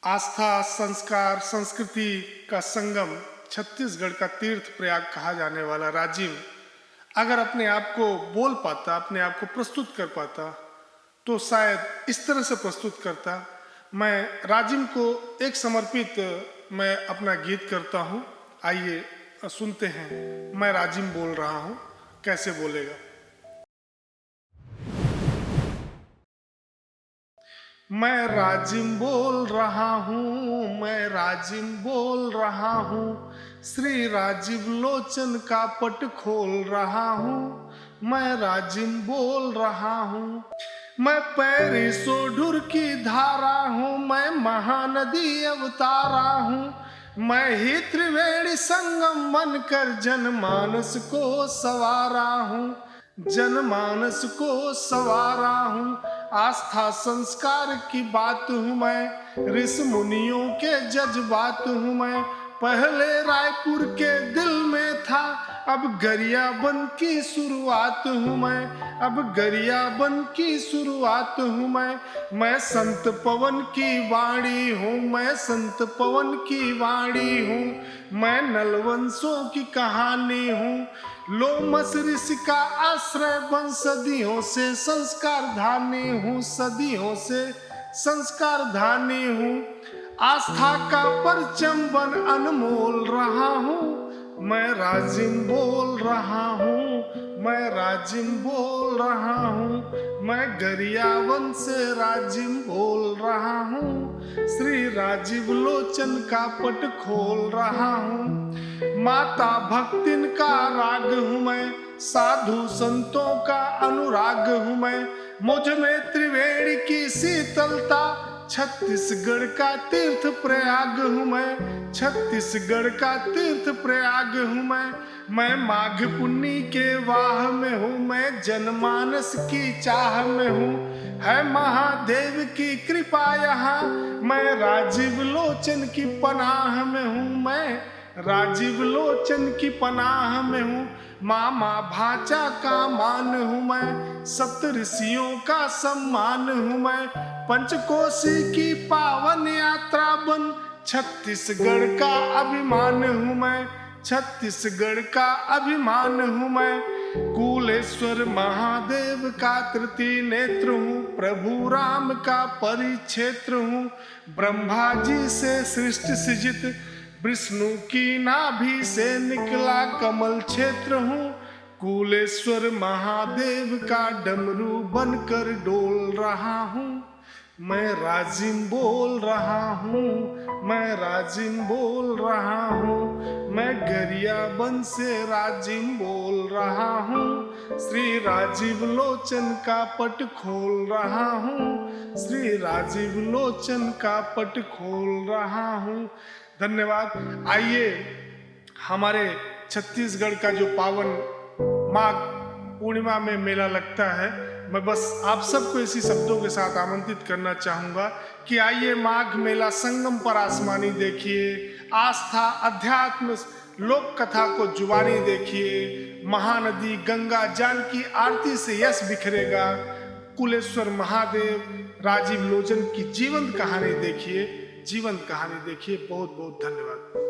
आस्था, संस्कार, संस्कृति का संगम छत्तीसगढ़ का तीर्थ प्रयाग कहा जाने वाला राजिम अगर अपने आप को बोल पाता, अपने आप को प्रस्तुत कर पाता, तो शायद इस तरह से प्रस्तुत करता। मैं राजिम को एक समर्पित मैं अपना गीत करता हूँ। आइए सुनते हैं, मैं राजिम बोल रहा हूँ, कैसे बोलेगा। मैं राजिम बोल रहा हूँ, मैं राजिम बोल रहा हूँ, श्री राजीव लोचन का पट खोल रहा हूँ। मैं राजिम बोल रहा हूँ, मैं पैरी सोढुर की धारा हूँ, मैं महानदी अवतारा हूँ। मैं ही त्रिवेणी संगम बनकर जनमानस को सवारा हूँ, जनमानस को सवारा हूँ। आस्था संस्कार की बात हूँ मैं, ऋषि मुनियों के जज्बात हूँ मैं। पहले रायपुर के दिल में था, अब गरियाबंद की शुरुआत हूँ मैं, अब गरियाबंद की शुरुआत हूँ मैं संत पवन की वाणी हूँ, मैं संत पवन की वाणी हूँ। मैं नलवंशों की कहानी हूँ, लोमस ऋषि का आश्रय बन सदियों से संस्कार धानी हूँ, सदियों से संस्कार धानी हूँ। आस्था का परचम बन अनमोल रहा हूँ, मैं राजिम बोल रहा हूँ, मैं राजिम बोल रहा हूँ। मैं गरियाबंद से राजिम बोल रहा हूँ, श्री राजीव लोचन का पट खोल रहा हूँ। माता भक्तिन का राग हूँ मैं, साधु संतों का अनुराग हूँ मैं। मुझ में त्रिवेणी की शीतलता, छत्तीसगढ़ का तीर्थ प्रयाग हूँ मैं, छत्तीसगढ़ का तीर्थ प्रयाग हूँ मैं माघ पुन्नी के वाह में हूँ, मैं जनमानस की चाह में हूँ। है महादेव की कृपा यहाँ, मैं राजीव लोचन की पनाह में हूँ, मैं राजीव लोचन की पनाह में हूँ। मामा भाचा का मान हूँ मैं, सप्त ऋषियों का सम्मान हूँ मैं। पंचकोशी की पावन यात्रा बन छत्तीसगढ़ का अभिमान हूँ मैं, छत्तीसगढ़ का अभिमान हूँ मैं। कुलेश्वर महादेव का तृतीय नेत्र हूँ, प्रभु राम का परिक्षेत्र हूँ। ब्रह्मा जी से सृष्टि सृजित, विष्णु की नाभि से निकला कमल क्षेत्र हूँ। कुलेश्वर महादेव का डमरू बनकर डोल रहा हूँ, मैं राजिम बोल रहा हूँ, मैं राजिम बोल रहा हूँ। मैं गरियाबंद से राजिम बोल रहा हूँ, श्री राजीव लोचन का पट खोल रहा हूँ, श्री राजीव लोचन का पट खोल रहा हूँ। धन्यवाद। आइए हमारे छत्तीसगढ़ का जो पावन माघ पूर्णिमा में मेला लगता है, मैं बस आप सबको इसी शब्दों के साथ आमंत्रित करना चाहूँगा कि आइए माघ मेला संगम पर आसमानी देखिए, आस्था अध्यात्म लोक कथा को जुबानी देखिए। महानदी गंगा जानकी आरती से यश बिखरेगा। कुलेश्वर महादेव राजीव लोचन की जीवंत कहानी देखिए, जीवंत कहानी देखिए। बहुत बहुत धन्यवाद।